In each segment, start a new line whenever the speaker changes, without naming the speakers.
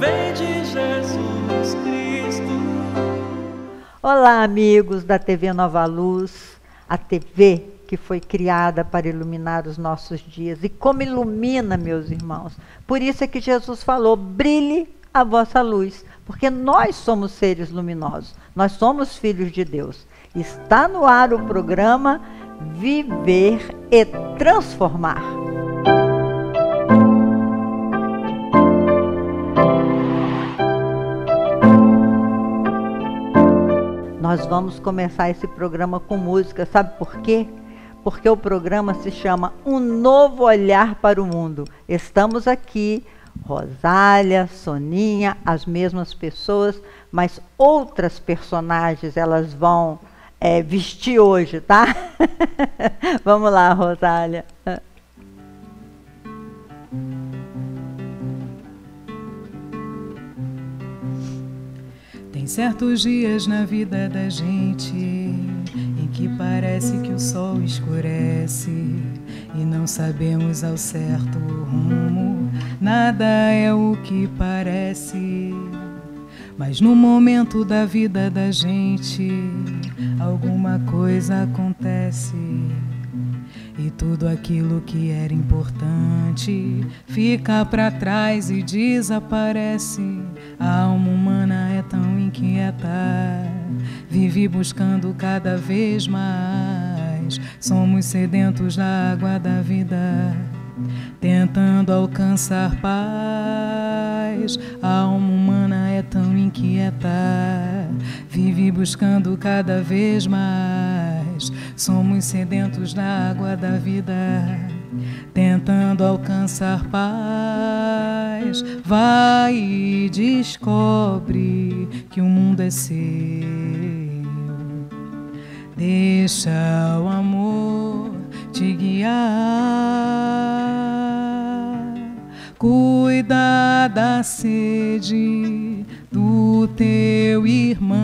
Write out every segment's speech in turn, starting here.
Vinde Jesus Cristo.
Olá, amigos da TV Nova Luz, a TV que foi criada para iluminar os nossos dias. E como ilumina, meus irmãos? Por isso é que Jesus falou, brilhe a vossa luz, porque nós somos seres luminosos, nós somos filhos de Deus. Está no ar o programa Viver e Transformar. Nós vamos começar esse programa com música, sabe por quê? Porque o programa se chama Um Novo Olhar para o Mundo. Estamos aqui, Rosália, Soninha, as mesmas pessoas, mas outras personagens elas vão vestir hoje, tá? Vamos lá, Rosália.
Tem certos dias na vida da gente em que parece que o sol escurece e não sabemos ao certo o rumo, nada é o que parece. Mas no momento da vida da gente, alguma coisa acontece e tudo aquilo que era importante fica para trás e desaparece. A alma humana é tão inquieta, vive buscando cada vez mais. Somos sedentos da água da vida, tentando alcançar paz. A alma humana é tão inquieta, vive buscando cada vez mais. Somos sedentos da água da vida, tentando alcançar paz. Vai e descobre que o mundo é seu. Deixa o amor te guiar. Cuida da sede do teu irmão,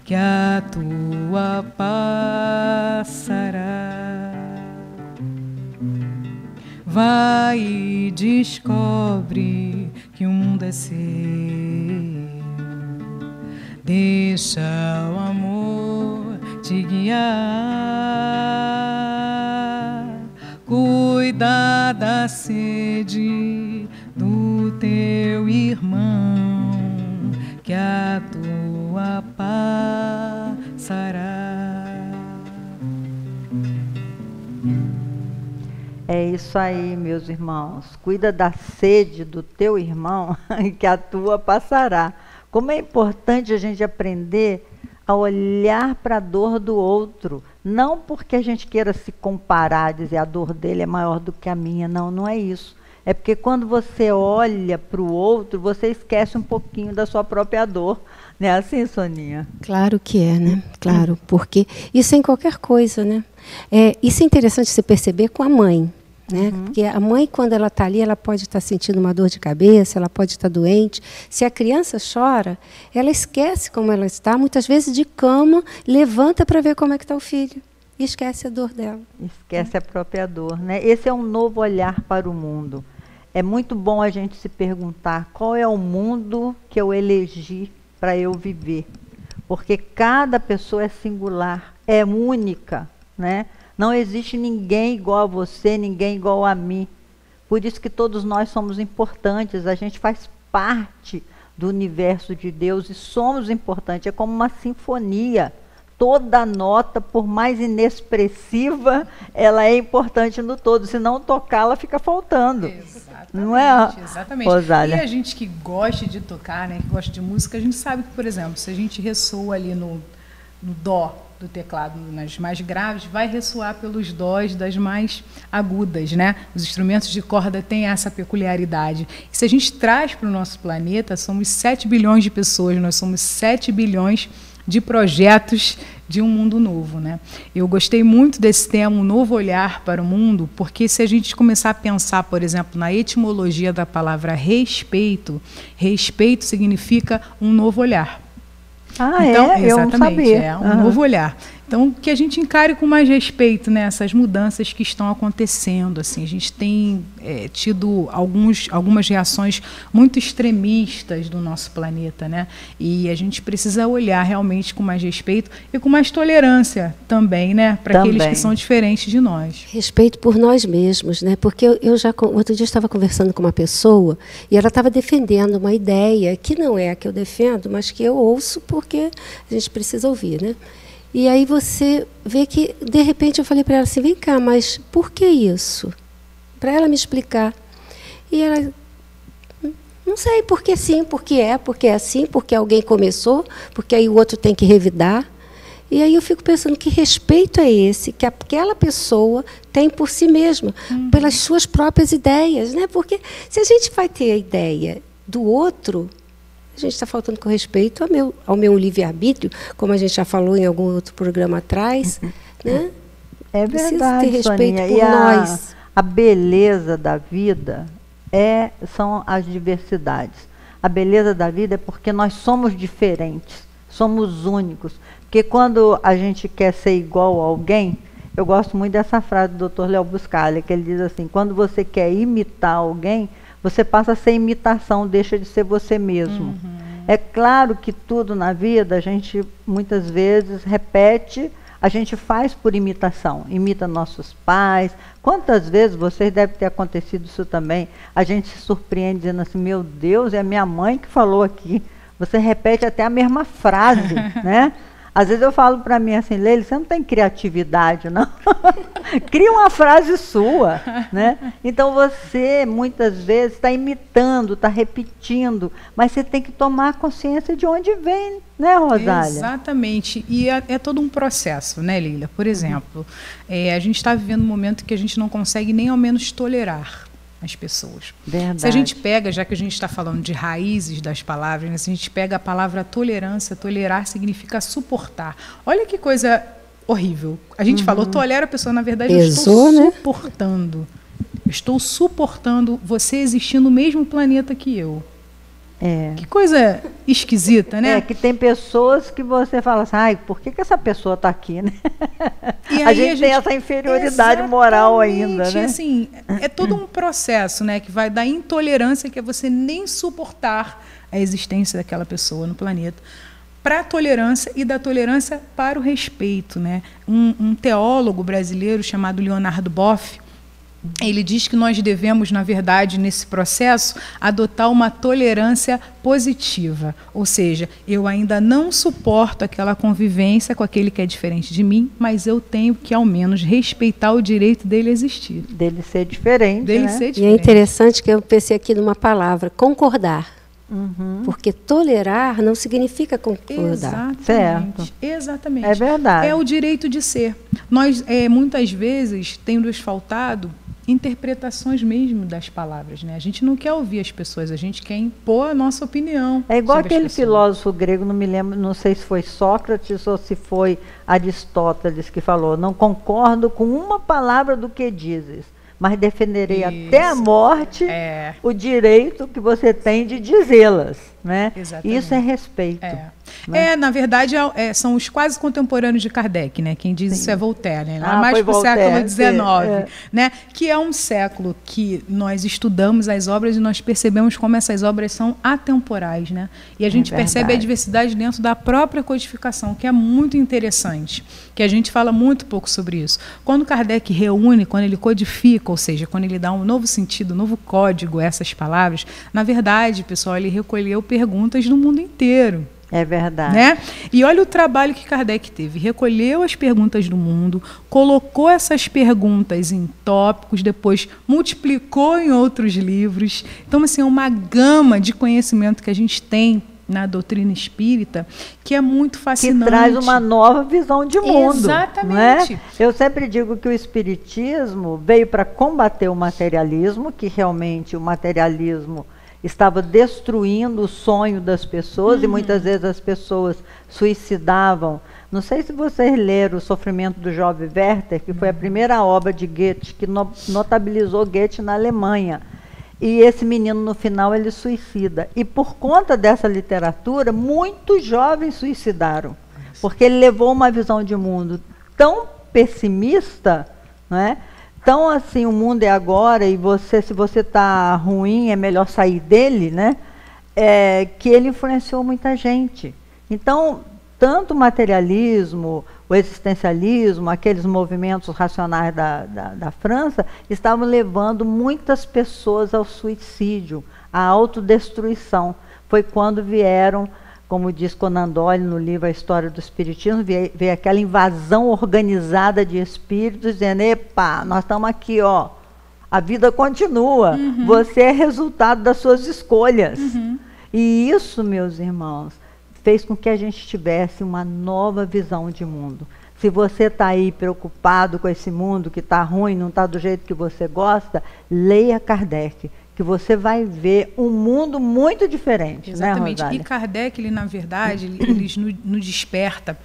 que a tua passará. Vai e descobre que o mundo é seu. Deixa o amor te guiar. Cuida da sede do teu irmão, que a tua passará.
É isso aí, meus irmãos. Cuida da sede do teu irmão, que a tua passará. Como é importante a gente aprender a olhar para a dor do outro. Não porque a gente queira se comparar, dizer a dor dele é maior do que a minha. Não, não é isso. É porque quando você olha para o outro, você esquece um pouquinho da sua própria dor. Não é assim, Soninha?
Claro que é, né? Claro, porque isso é em qualquer coisa, né? Isso é interessante se perceber com a mãe. Né? Porque a mãe, quando ela está ali, ela pode estar sentindo uma dor de cabeça, ela pode estar doente. Se a criança chora, ela esquece como ela está, muitas vezes de cama, levanta para ver como é que está o filho e esquece a dor dela.
Esquece a própria dor, né? Esse é um novo olhar para o mundo. É muito bom a gente se perguntar qual é o mundo que eu elegi para eu viver. Porque cada pessoa é singular, é única, né? Não existe ninguém igual a você, ninguém igual a mim. Por isso que todos nós somos importantes, a gente faz parte do universo de Deus e somos importantes. É como uma sinfonia. Toda nota, por mais inexpressiva, ela é importante no todo. Se não tocar, ela fica faltando.
Exatamente,
não é,
exatamente.
Rosália?
E a gente que gosta de tocar, né, que gosta de música, a gente sabe que, por exemplo, se a gente ressoa ali no dó do teclado nas mais graves, vai ressoar pelos dós das mais agudas, né? Os instrumentos de corda têm essa peculiaridade. E se a gente traz para o nosso planeta, somos 7 bilhões de pessoas, nós somos 7 bilhões de projetos de um mundo novo, né? Eu gostei muito desse tema, um novo olhar para o mundo, porque se a gente começar a pensar, por exemplo, na etimologia da palavra respeito, respeito significa um novo olhar.
Ah,
então,
eu não sabia.
É um novo olhar. Então, que a gente encare com mais respeito, né, essas mudanças que estão acontecendo. Assim, a gente tem tido algumas reações muito extremistas do nosso planeta, né? E a gente precisa olhar realmente com mais respeito e com mais tolerância também, né, para aqueles que são diferentes de nós.
Respeito por nós mesmos, né? Porque outro dia estava conversando com uma pessoa e ela estava defendendo uma ideia que não é a que eu defendo, mas que eu ouço porque a gente precisa ouvir, né? E aí você vê que, de repente, eu falei para ela assim, vem cá, mas por que isso? Para ela me explicar. E ela, não sei, porque sim, porque é assim, porque alguém começou, porque aí o outro tem que revidar. E aí eu fico pensando, que respeito é esse que aquela pessoa tem por si mesma, pelas suas próprias ideias, né? Porque se a gente vai ter a ideia do outro, a gente está faltando com respeito ao meu livre-arbítrio, como a gente já falou em algum outro programa atrás, né?
É verdade,
ter respeito
Soninha.
por
E
nós.
A beleza da vida são as diversidades. A beleza da vida é porque nós somos diferentes, somos únicos. Porque quando a gente quer ser igual a alguém, eu gosto muito dessa frase do Dr. Léo Buscaglia, que ele diz assim, quando você quer imitar alguém, você passa a ser imitação, deixa de ser você mesmo. É claro que tudo na vida, a gente muitas vezes repete, a gente faz por imitação, imita nossos pais. Quantas vezes, vocês devem ter acontecido isso também, a gente se surpreende dizendo assim, meu Deus, é a minha mãe que falou aqui. Você repete até a mesma frase, né? Às vezes eu falo para mim assim, Leila, você não tem criatividade, não? Cria uma frase sua, né? Então você, muitas vezes, está imitando, está repetindo, mas você tem que tomar consciência de onde vem, né, Rosália?
Exatamente. E é todo um processo, né, Leila? Por exemplo, a gente está vivendo um momento que a gente não consegue nem ao menos tolerar as pessoas.
Verdade.
Se a gente pega, já que a gente está falando de raízes das palavras, né, se a gente pega a palavra tolerância, tolerar significa suportar. Olha que coisa horrível. A gente falou, tolera a pessoa, na verdade
Pesou,
eu estou
né?
suportando. Eu estou suportando você existir no mesmo planeta que eu. Que coisa esquisita, né?
Que tem pessoas que você fala assim, ai, por que essa pessoa está aqui, né?
E
a gente tem essa inferioridade moral ainda, né?
Assim, é todo um processo, né, que vai da intolerância, que é você nem suportar a existência daquela pessoa no planeta, para a tolerância e da tolerância para o respeito, né? Um teólogo brasileiro chamado Leonardo Boff, ele diz que nós devemos, na verdade, nesse processo, adotar uma tolerância positiva. Ou seja, eu ainda não suporto aquela convivência com aquele que é diferente de mim, mas eu tenho que, ao menos, respeitar o direito dele existir.
Dele ser diferente,
Dele
né?
ser diferente.
E é interessante que eu pensei aqui numa palavra, concordar. Porque tolerar não significa concordar.
Exatamente.
Certo.
Exatamente.
É verdade.
É o direito de ser. Nós, muitas vezes, tem nos faltado interpretações mesmo das palavras, né? A gente não quer ouvir as pessoas, a gente quer impor a nossa opinião.
É igual
sobre as
aquele
pessoas.
filósofo grego, não me lembro, não sei se foi Sócrates ou se foi Aristóteles que falou, não concordo com uma palavra do que dizes, mas defenderei até a morte o direito que você tem de dizê-las, né?
Exatamente.
Isso é respeito. Né?
Na verdade, são os quase contemporâneos de Kardec, né? Quem diz isso é Voltaire, né? Mais
foi
para o
Voltaire,
século XIX, né? Que é um século que nós estudamos as obras e nós percebemos como essas obras são atemporais, né? E a gente percebe a diversidade dentro da própria codificação, que é muito interessante, que a gente fala muito pouco sobre isso. Quando Kardec reúne, quando ele codifica, ou seja, quando ele dá um novo sentido, um novo código a essas palavras, na verdade, pessoal, ele recolheu perguntas do mundo inteiro.
É verdade.
Né? E olha o trabalho que Kardec teve. Recolheu as perguntas do mundo, colocou essas perguntas em tópicos, depois multiplicou em outros livros. Então, assim, é uma gama de conhecimento que a gente tem na doutrina espírita que é muito fascinante.
Que traz uma nova visão de mundo.
Exatamente.
Né? Eu sempre digo que o espiritismo veio para combater o materialismo, que realmente o materialismo estava destruindo o sonho das pessoas e muitas vezes as pessoas suicidavam. Não sei se vocês leram O Sofrimento do Jovem Werther, que foi a primeira obra de Goethe, que notabilizou Goethe na Alemanha. E esse menino, no final, ele suicida. E por conta dessa literatura, muitos jovens suicidaram. Porque ele levou uma visão de mundo tão pessimista, né? Tão assim, o mundo é agora e se você está ruim, é melhor sair dele, né? Que ele influenciou muita gente. Então, tanto o materialismo, o existencialismo, aqueles movimentos racionais da França, estavam levando muitas pessoas ao suicídio, à autodestruição. Foi quando vieram, como diz Conan Doyle no livro A História do Espiritismo, veio aquela invasão organizada de espíritos, dizendo, epa, nós estamos aqui, ó, a vida continua, você é resultado das suas escolhas. E isso, meus irmãos, fez com que a gente tivesse uma nova visão de mundo. Se você está aí preocupado com esse mundo que está ruim, não está do jeito que você gosta, leia Kardec, que você vai ver um mundo muito diferente.
Exatamente.
Né,
e Kardec, ele, na verdade, ele nos desperta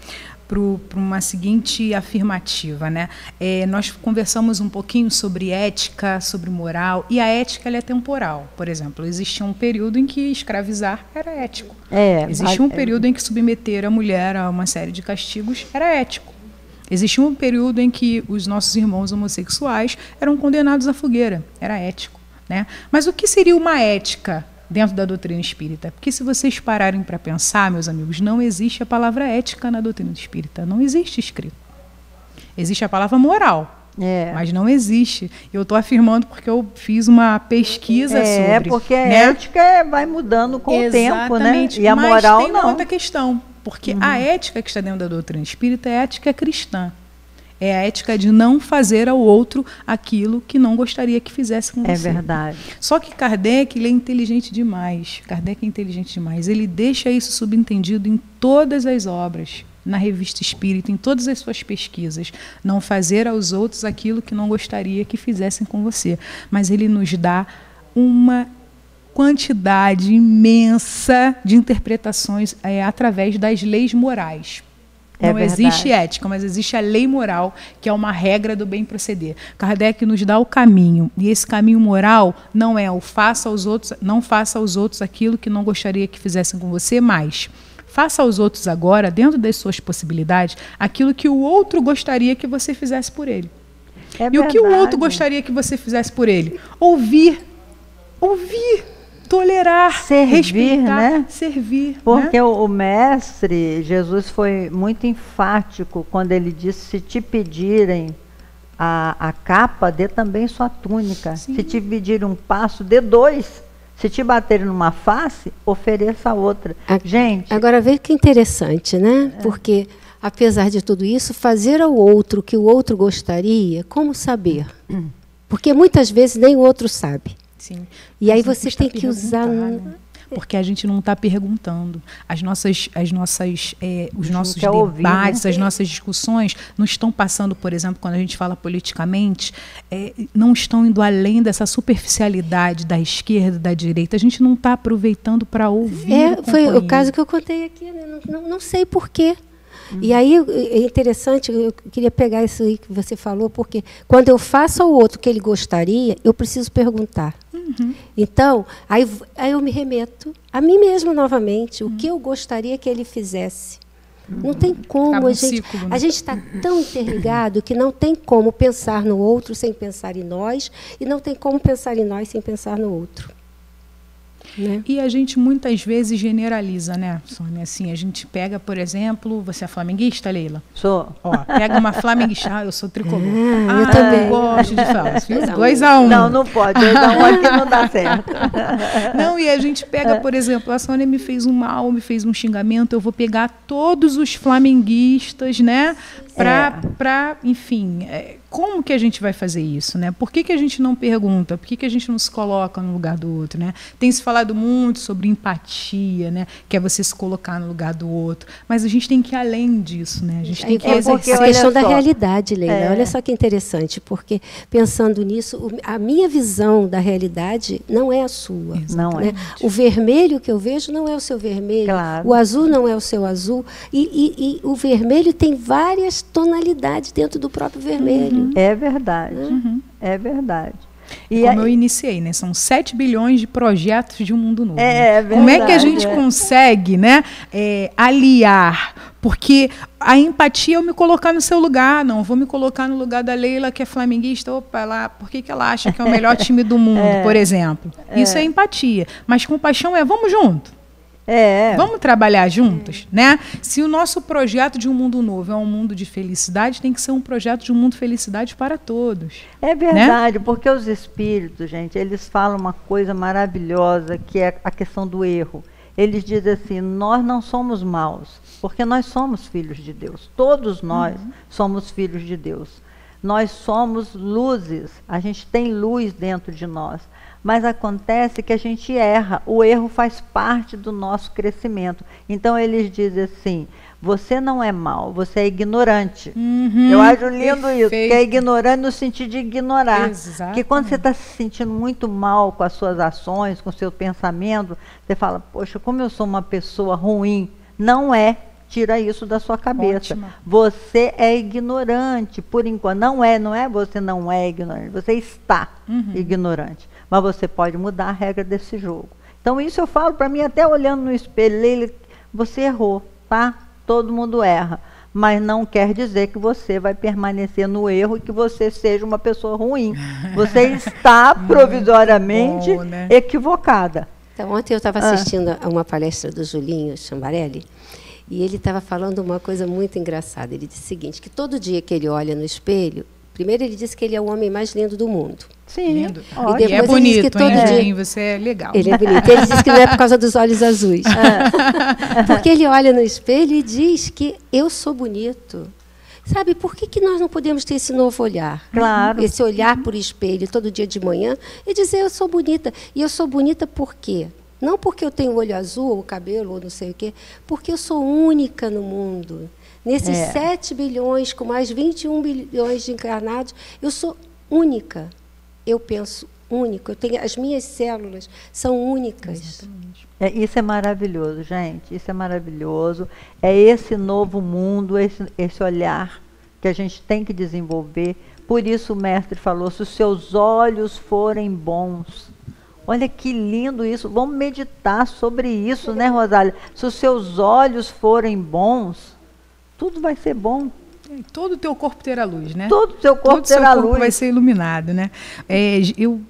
para uma seguinte afirmativa, né? Nós conversamos um pouquinho sobre ética, sobre moral, e a ética ela é temporal. Por exemplo, existia um período em que escravizar era ético. Existia um período em que submeter a mulher a uma série de castigos era ético. Existia um período em que os nossos irmãos homossexuais eram condenados à fogueira, era ético, né? Mas o que seria uma ética dentro da doutrina espírita? Porque se vocês pararem para pensar, meus amigos, não existe a palavra ética na doutrina espírita, não existe escrito. Existe a palavra moral, mas não existe. Eu estou afirmando porque eu fiz uma pesquisa sobre.
Porque a ética vai mudando com o tempo, né? E a moral
tem uma outra questão, porque a ética que está dentro da doutrina espírita é a ética cristã. É a ética de não fazer ao outro aquilo que não gostaria que fizesse com você.
É verdade.
Só que Kardec, ele é inteligente demais. Kardec é inteligente demais. Ele deixa isso subentendido em todas as obras, na Revista Espírita, em todas as suas pesquisas. Não fazer aos outros aquilo que não gostaria que fizessem com você. Mas ele nos dá uma quantidade imensa de interpretações através das leis morais. Não existe ética, mas existe a lei moral, que é uma regra do bem proceder. Kardec nos dá o caminho, e esse caminho moral não é o não faça aos outros aquilo que não gostaria que fizessem com você, mas faça aos outros agora, dentro das suas possibilidades, aquilo que o outro gostaria que você fizesse por ele. E o que o outro gostaria que você fizesse por ele? Ouvir, tolerar,
servir,
respeitar,
né?
Servir.
Porque o mestre Jesus foi muito enfático quando ele disse: se te pedirem a capa, dê também sua túnica. Sim. Se te pedirem um passo, dê dois. Se te baterem numa face, ofereça outra. Gente.
Agora veja que interessante, né? Porque apesar de tudo isso, fazer ao outro o que o outro gostaria, como saber? Porque muitas vezes nem o outro sabe.
Sim.
E aí você tem que usar...
Porque a gente não está perguntando. Os nossos debates,
ouvir, né?
As nossas discussões não estão passando, por exemplo, quando a gente fala politicamente, não estão indo além dessa superficialidade da esquerda, da direita. A gente não está aproveitando para ouvir.
Foi o caso que eu contei aqui, né? Não sei por quê. E aí é interessante, eu queria pegar isso aí que você falou, porque quando eu faço ao outro o que ele gostaria, eu preciso perguntar. Então, aí eu me remeto a mim mesmo novamente, o que eu gostaria que ele fizesse. Não tem como, a gente está tão interligado que não tem como pensar no outro sem pensar em nós, e não tem como pensar em nós sem pensar no outro. Né?
E a gente muitas vezes generaliza, né, Sônia? Assim, a gente pega, por exemplo, você é flamenguista, Leila?
Sou.
Pega uma flamenguista, eu sou tricolor.
Eu também
gosto de falar. 2-1.
Não pode, 2-1 aqui não dá certo.
Não, e a gente pega, por exemplo, a Sônia me fez um mal, me fez um xingamento, eu vou pegar todos os flamenguistas, né, enfim, como que a gente vai fazer isso, né? Por que a gente não pergunta? Por que a gente não se coloca no lugar do outro, né? Tem se falado muito sobre empatia, né? Que é você se colocar no lugar do outro. Mas a gente tem que ir além disso, né? A gente tem que exercer.
A questão da realidade, Leila. Olha só que interessante, porque pensando nisso, a minha visão da realidade não é a sua.
Não
né? O vermelho que eu vejo não é o seu vermelho.
Claro.
O azul não é o seu azul. E o vermelho tem várias tonalidades dentro do próprio vermelho.
É verdade. É verdade.
Como eu iniciei, né? São 7 bilhões de projetos de um mundo novo.
É verdade.
Como é que a gente consegue, né, aliar Porque a empatia é eu me colocar no seu lugar, não vou me colocar no lugar da Leila, que é flamenguista. Opa, lá, por que ela acha que é o melhor time do mundo, por exemplo? Isso é empatia. Mas compaixão é, vamos junto. Vamos trabalhar juntos, né? Se o nosso projeto de um mundo novo é um mundo de felicidade, tem que ser um projeto de um mundo de felicidade para todos.
É verdade, né? Porque os espíritos, gente, eles falam uma coisa maravilhosa, que é a questão do erro. Eles dizem assim, nós não somos maus, porque nós somos filhos de Deus. Todos nós somos filhos de Deus. Nós somos luzes, a gente tem luz dentro de nós. Mas acontece que a gente erra, o erro faz parte do nosso crescimento. Então eles dizem assim, você não é mau, você é ignorante. Eu acho lindo isso, que é ignorante no sentido de ignorar.
Exatamente.
Porque quando você está se sentindo muito mal com as suas ações, com o seu pensamento, você fala, poxa, como eu sou uma pessoa ruim. Não é. Tira isso da sua cabeça.
Ótima.
Você é ignorante, por enquanto. Não é você não é ignorante, você está ignorante. Mas você pode mudar a regra desse jogo. Então isso eu falo para mim até olhando no espelho, Leila, você errou, tá? Todo mundo erra. Mas não quer dizer que você vai permanecer no erro e que você seja uma pessoa ruim. Você está provisoriamente
bom, né?
equivocada.
Então, ontem eu estava assistindo a uma palestra do Julinho Chambarelli, e ele estava falando uma coisa muito engraçada. Ele disse o seguinte, que todo dia que ele olha no espelho, primeiro ele disse que ele é o homem mais lindo do mundo.
Sim,
lindo.
Ótimo.
E é
depois ele
bonito,
disse que todo
hein,
dia...
Julinho? Você é legal.
Ele é bonito. Ele disse que não é por causa dos olhos azuis. Porque ele olha no espelho e diz que eu sou bonito. Sabe, por que nós não podemos ter esse novo olhar?
Claro.
Esse olhar por espelho todo dia de manhã e dizer eu sou bonita. E eu sou bonita por quê? Não porque eu tenho olho azul, ou cabelo, ou não sei o quê, porque eu sou única no mundo. Nesses 7 bilhões, com mais 21 bilhões de encarnados, eu sou única. Eu penso único. Eu tenho, as minhas células são únicas.
Exatamente.
Isso é maravilhoso, gente. Isso é maravilhoso. É esse novo mundo, esse olhar que a gente tem que desenvolver. Por isso o mestre falou, se os seus olhos forem bons... Olha que lindo isso. Vamos meditar sobre isso, né, Rosália? Se os seus olhos forem bons, tudo vai ser bom.
Todo o teu corpo terá luz, né?
Todo o seu corpo terá
Todo o seu corpo
luz.
vai ser iluminado, né? Eu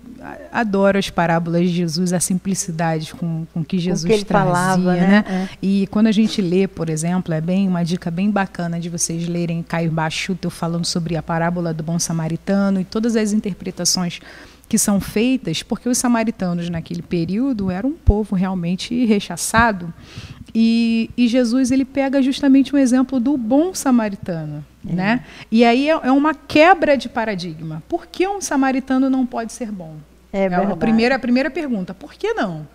adoro as parábolas de Jesus, a simplicidade com que Jesus
ele
trazia,
falava, né?
E quando a gente lê, por exemplo, é bem uma dica bem bacana de vocês lerem Caio Bachuto falando sobre a parábola do bom samaritano e todas as interpretações que são feitas, porque os samaritanos naquele período eram um povo realmente rechaçado, e Jesus ele pega justamente um exemplo do bom samaritano, né? E aí é uma quebra de paradigma. Por que um samaritano não pode ser bom?
É
a primeira pergunta, por que não?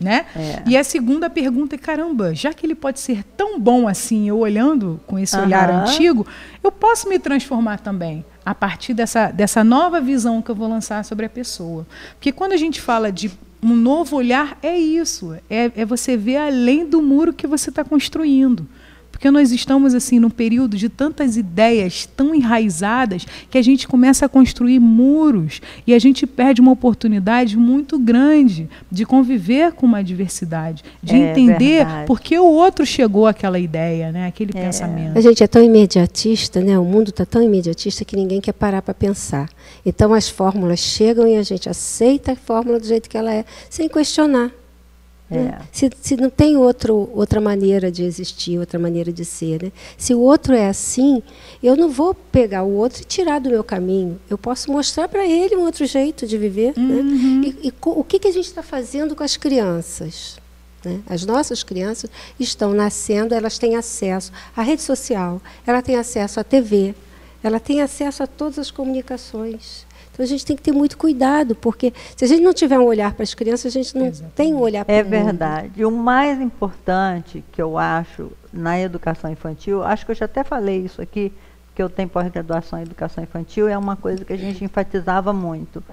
Né?
É.
E a segunda pergunta é, caramba, já que ele pode ser tão bom assim, eu olhando com esse olhar antigo, eu posso me transformar também a partir dessa nova visão que eu vou lançar sobre a pessoa. Porque quando a gente fala de um novo olhar, é isso, é você ver além do muro que você está construindo. Porque nós estamos assim num período de tantas ideias tão enraizadas que a gente começa a construir muros e a gente perde uma oportunidade muito grande de conviver com uma diversidade, de entender por que o outro chegou àquela ideia, né, aquele pensamento.
A gente é tão imediatista, né? O mundo está tão imediatista que ninguém quer parar para pensar. Então as fórmulas chegam e a gente aceita a fórmula do jeito que ela é, sem questionar. Se não tem outra maneira de existir, outra maneira de ser, né? Se o outro é assim, eu não vou pegar o outro e tirar do meu caminho. Eu posso mostrar para ele um outro jeito de viver. Né? E o que a gente está fazendo com as crianças? Né? As nossas crianças estão nascendo, elas têm acesso à rede social, ela tem acesso à TV, ela tem acesso a todas as comunicações. Então, a gente tem que ter muito cuidado, porque se a gente não tiver um olhar para as crianças, a gente não tem um olhar para o mundo.
É verdade. E o mais importante que eu acho na educação infantil, acho que eu já até falei isso aqui, que eu tenho pós-graduação em educação infantil, é uma coisa que a gente enfatizava muito,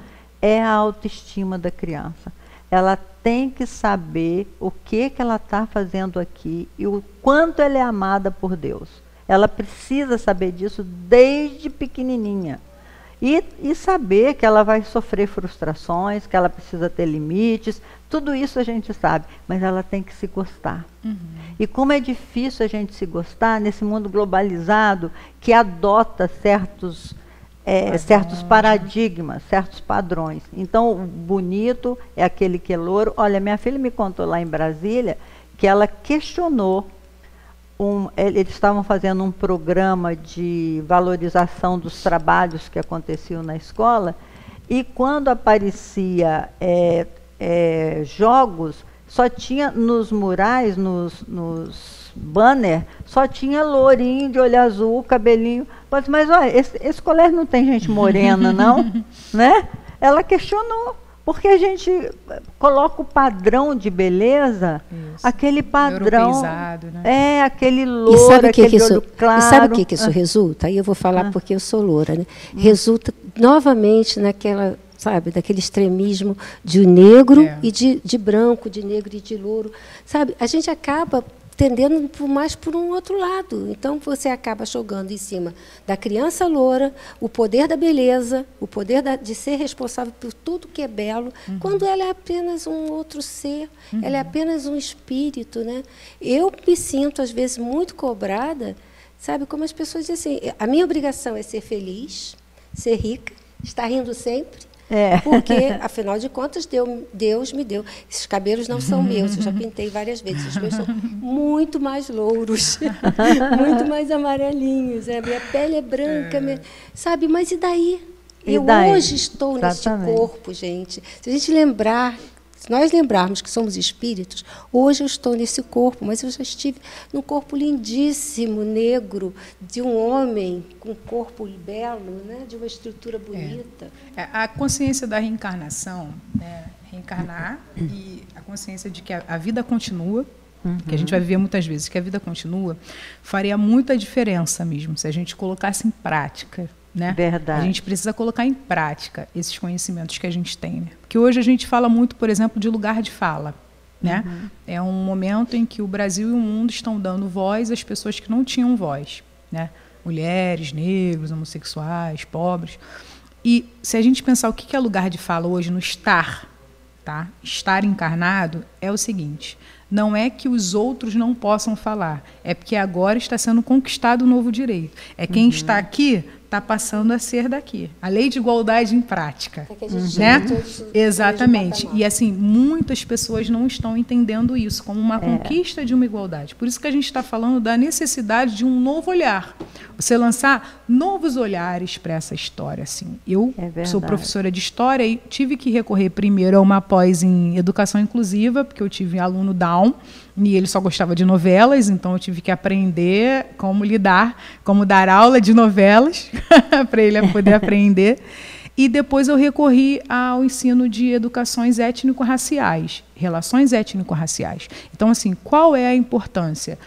é a autoestima da criança. Ela tem que saber o que ela está fazendo aqui e o quanto ela é amada por Deus. Ela precisa saber disso desde pequenininha. E saber que ela vai sofrer frustrações, que ela precisa ter limites, tudo isso a gente sabe, mas ela tem que se gostar. E como é difícil a gente se gostar nesse mundo globalizado que adota certos paradigmas, certos padrões. Então, o bonito é aquele que é louro. Olha, minha filha me contou lá em Brasília que ela questionou, eles estavam fazendo um programa de valorização dos trabalhos que aconteciam na escola, e quando aparecia jogos, só tinha nos murais, nos banners, só tinha lourinho de olho azul, cabelinho. Mas olha, esse colégio não tem gente morena, não? Né? Ela questionou, porque a gente coloca o padrão de beleza, isso, aquele padrão, né? Aquele louro, aquele olho claro.
E sabe o que isso resulta? Aí eu vou falar porque eu sou loura, né? Resulta novamente naquela, sabe, daquele extremismo de negro e de branco, de negro e de louro. Sabe, a gente acaba tendendo mais por um outro lado. Então, você acaba jogando em cima da criança loura o poder da beleza, o poder de ser responsável por tudo que é belo, quando ela é apenas um outro ser, ela é apenas um espírito, né? Eu me sinto, às vezes, muito cobrada, sabe, como as pessoas dizem assim, a minha obrigação é ser feliz, ser rica, estar rindo sempre, porque, afinal de contas, Deus me deu. Esses cabelos não são meus, eu já pintei várias vezes. Os meus são muito mais louros, muito mais amarelinhos. A minha pele é branca, sabe? Mas e daí? Hoje estou neste corpo, gente. Se a gente lembrar, se nós lembrarmos que somos espíritos, hoje eu estou nesse corpo, mas eu já estive num corpo lindíssimo, negro, de um homem com um corpo belo, né, de uma estrutura bonita.
A consciência da reencarnação, né, reencarnar e a consciência de que a vida continua, que a gente vai viver muitas vezes, que a vida continua, faria muita diferença mesmo, se a gente colocasse em prática. Né?
Verdade.
A gente precisa colocar em prática esses conhecimentos que a gente tem. Né? Porque hoje a gente fala muito, por exemplo, de lugar de fala. Né? É um momento em que o Brasil e o mundo estão dando voz às pessoas que não tinham voz. Né? Mulheres, negros, homossexuais, pobres. E se a gente pensar o que é lugar de fala hoje no estar, tá? Estar encarnado, é o seguinte: não é que os outros não possam falar, é porque agora está sendo conquistado um novo direito. É quem está aqui está passando a ser daqui. A lei de igualdade em prática. Né? Exatamente. E assim, muitas pessoas não estão entendendo isso como uma conquista de uma igualdade. Por isso que a gente está falando da necessidade de um novo olhar. Você lançar novos olhares para essa história. Assim. Eu sou professora de história e tive que recorrer primeiro a uma pós em educação inclusiva, porque eu tive aluno Down, e ele só gostava de novelas, então eu tive que aprender como lidar, como dar aula de novelas, para ele poder aprender. E depois eu recorri ao ensino de educações étnico-raciais, relações étnico-raciais. Então, assim, qual é a importância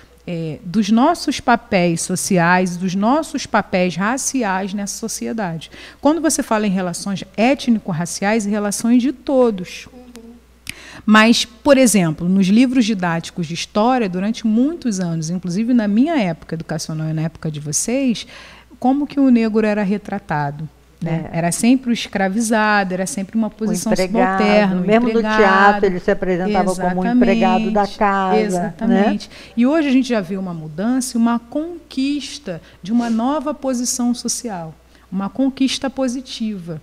dos nossos papéis sociais, dos nossos papéis raciais nessa sociedade? Quando você fala em relações étnico-raciais, relações de todos. Mas, por exemplo, nos livros didáticos de história, durante muitos anos, inclusive na minha época educacional e na época de vocês, como que o negro era retratado? Né? Era sempre o escravizado, era sempre uma posição subalterna.
Mesmo no teatro, ele se apresentava como um empregado da casa.
Exatamente.
Né?
E hoje a gente já vê uma mudança, uma conquista de uma nova posição social, uma conquista positiva.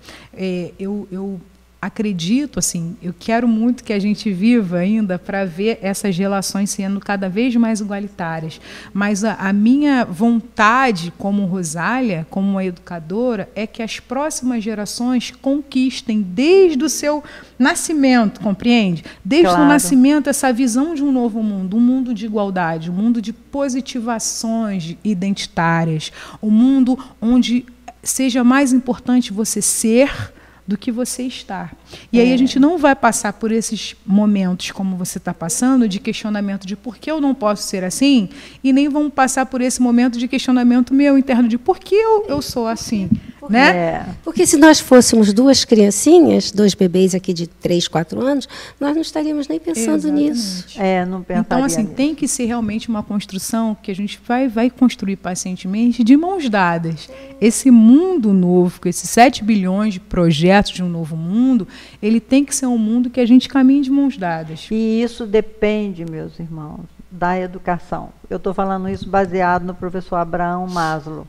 Eu acredito, assim, eu quero muito que a gente viva ainda para ver essas relações sendo cada vez mais igualitárias. Mas a minha vontade como Rosália, como uma educadora, é que as próximas gerações conquistem desde o seu nascimento, compreende? Desde o nascimento, essa visão de um novo mundo, um mundo de igualdade, um mundo de positivações identitárias, um mundo onde seja mais importante você ser do que você estar. E aí a gente não vai passar por esses momentos como você está passando, de questionamento de por que eu não posso ser assim, e nem vamos passar por esse momento de questionamento meu interno de por que eu sou assim. Né?
Porque se nós fôssemos duas criancinhas, dois bebês aqui de 3, 4 anos, nós não estaríamos nem pensando nisso.
Não pensaria
então, assim,
nisso.
Tem que ser realmente uma construção que a gente vai construir pacientemente de mãos dadas. Esse mundo novo, com esses 7 bilhões de projetos de um novo mundo, ele tem que ser um mundo que a gente caminhe de mãos dadas.
E isso depende, meus irmãos, da educação. Eu estou falando isso baseado no professor Abraham Maslow,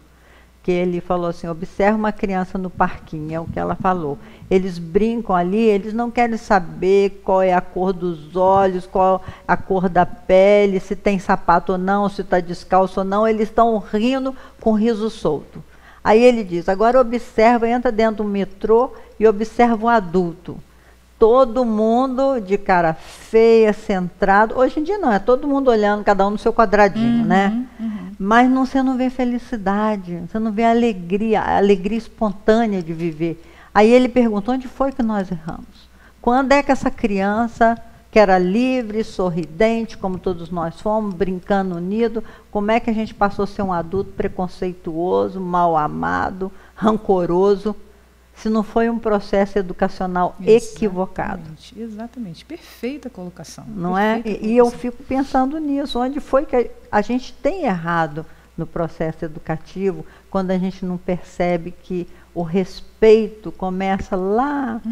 que ele falou assim, observa uma criança no parquinho, é o que ela falou. Eles brincam ali, eles não querem saber qual é a cor dos olhos, qual a cor da pele, se tem sapato ou não, se está descalço ou não, eles estão rindo com riso solto. Aí ele diz, agora observa, entra dentro do metrô e observa um adulto. Todo mundo de cara feia, centrado. Hoje em dia não, é todo mundo olhando, cada um no seu quadradinho, né? Mas você não vê felicidade, você não vê alegria, a alegria espontânea de viver. Aí ele perguntou, onde foi que nós erramos? Quando é que essa criança, que era livre, sorridente, como todos nós fomos, brincando unido, como é que a gente passou a ser um adulto preconceituoso, mal amado, rancoroso, se não foi um processo educacional equivocado?
Exatamente. Perfeita colocação.
Não é? E eu fico pensando nisso. Onde foi que a gente tem errado no processo educativo, quando a gente não percebe que o respeito começa lá,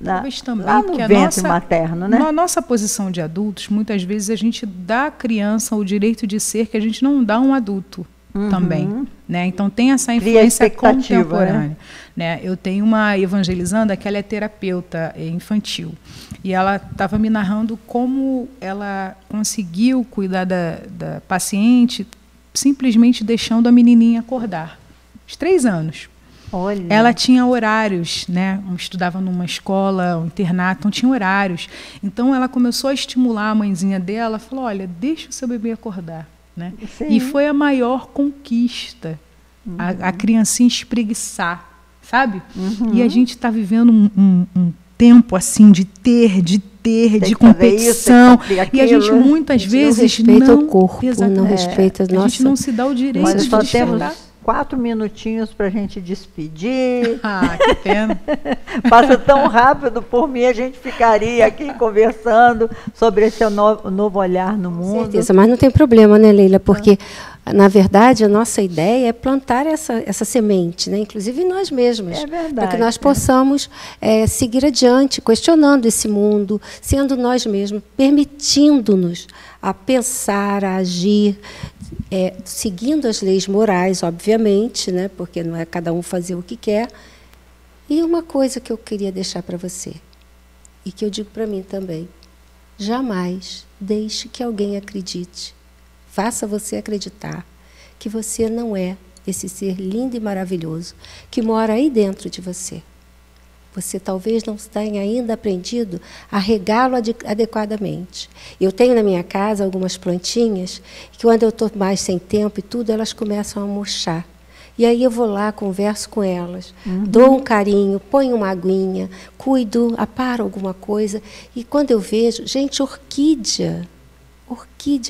talvez também
lá no ventre materno, né?
Na nossa posição de adultos, muitas vezes a gente dá à criança o direito de ser que a gente não dá a um adulto. Também, né? Então tem essa influência contemporânea, né? Eu tenho uma evangelizanda que ela é terapeuta infantil e ela estava me narrando como ela conseguiu cuidar da paciente simplesmente deixando a menininha acordar, aos 3 anos.
Olha.
Ela tinha horários, né? Estudava numa escola, um internato, então tinha horários. Então ela começou a estimular a mãezinha dela, falou, olha, deixa o seu bebê acordar. Né? E foi a maior conquista, a criancinha espreguiçar, sabe? E a gente está vivendo um tempo assim de competição, e a gente muitas vezes
não respeita o corpo, não respeita
a gente não se dá o direito
Nós
de
só
despertar.
temos 4 minutinhos para a gente despedir.
Que pena.
Passa tão rápido, por mim a gente ficaria aqui conversando sobre esse novo olhar no mundo.
Certeza, mas não tem problema, né, Leila? Porque, na verdade, a nossa ideia é plantar essa semente, né? Inclusive em nós mesmos.
É verdade.
Para que nós possamos seguir adiante, questionando esse mundo, sendo nós mesmos, permitindo-nos a pensar, a agir, seguindo as leis morais, obviamente, né? Porque não é cada um fazer o que quer. E uma coisa que eu queria deixar para você, e que eu digo para mim também, jamais deixe que alguém acredite, faça você acreditar que você não é esse ser lindo e maravilhoso que mora aí dentro de você. Você talvez não tenha ainda aprendido a regá-lo adequadamente. Eu tenho na minha casa algumas plantinhas que, quando eu estou mais sem tempo e tudo, elas começam a murchar. E aí eu vou lá, converso com elas, dou um carinho, ponho uma aguinha, cuido, aparo alguma coisa. E quando eu vejo, gente, orquídea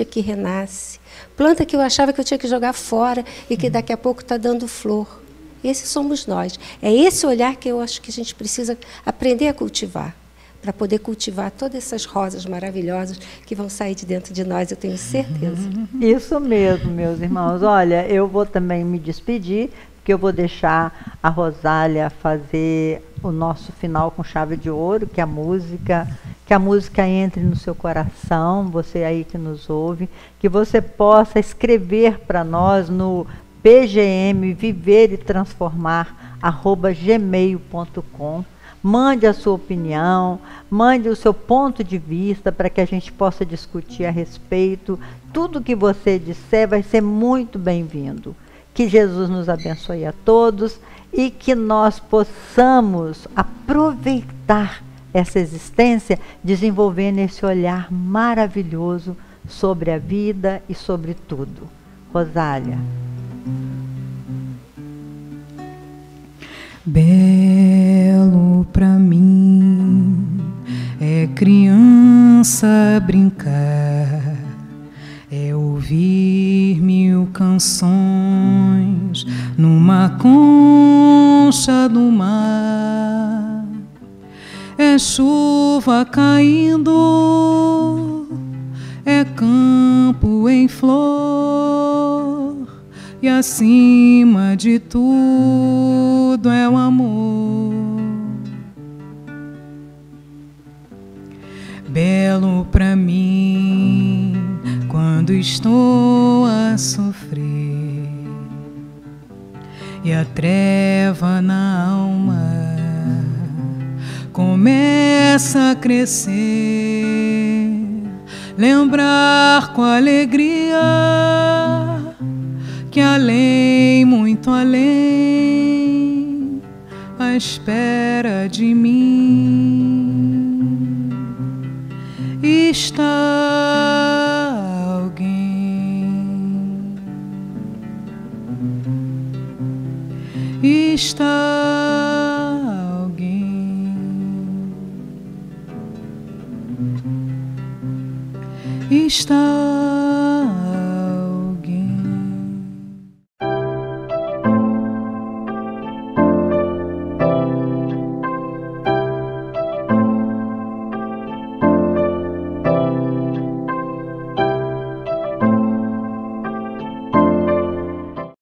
que renasce. Planta que eu achava que eu tinha que jogar fora e que daqui a pouco está dando flor. Esses somos nós. É esse olhar que eu acho que a gente precisa aprender a cultivar, para poder cultivar todas essas rosas maravilhosas que vão sair de dentro de nós, eu tenho certeza.
Isso mesmo, meus irmãos. Olha, eu vou também me despedir, porque eu vou deixar a Rosália fazer o nosso final com chave de ouro, que a música entre no seu coração, você aí que nos ouve, que você possa escrever para nós no PGM Viver e Transformar @gmail.com. Mande a sua opinião, mande o seu ponto de vista para que a gente possa discutir a respeito. Tudo que você disser vai ser muito bem-vindo. Que Jesus nos abençoe a todos e que nós possamos aproveitar essa existência desenvolvendo esse olhar maravilhoso sobre a vida e sobre tudo. Rosália.
Belo pra mim criança brincar, é ouvir 1000 canções numa concha do mar, é chuva caindo, é campo em flor, e acima de tudo é o amor. Belo pra mim quando estou a sofrer e a treva na alma começa a crescer, lembrar com alegria que além, muito além, à espera de mim está alguém, está alguém, está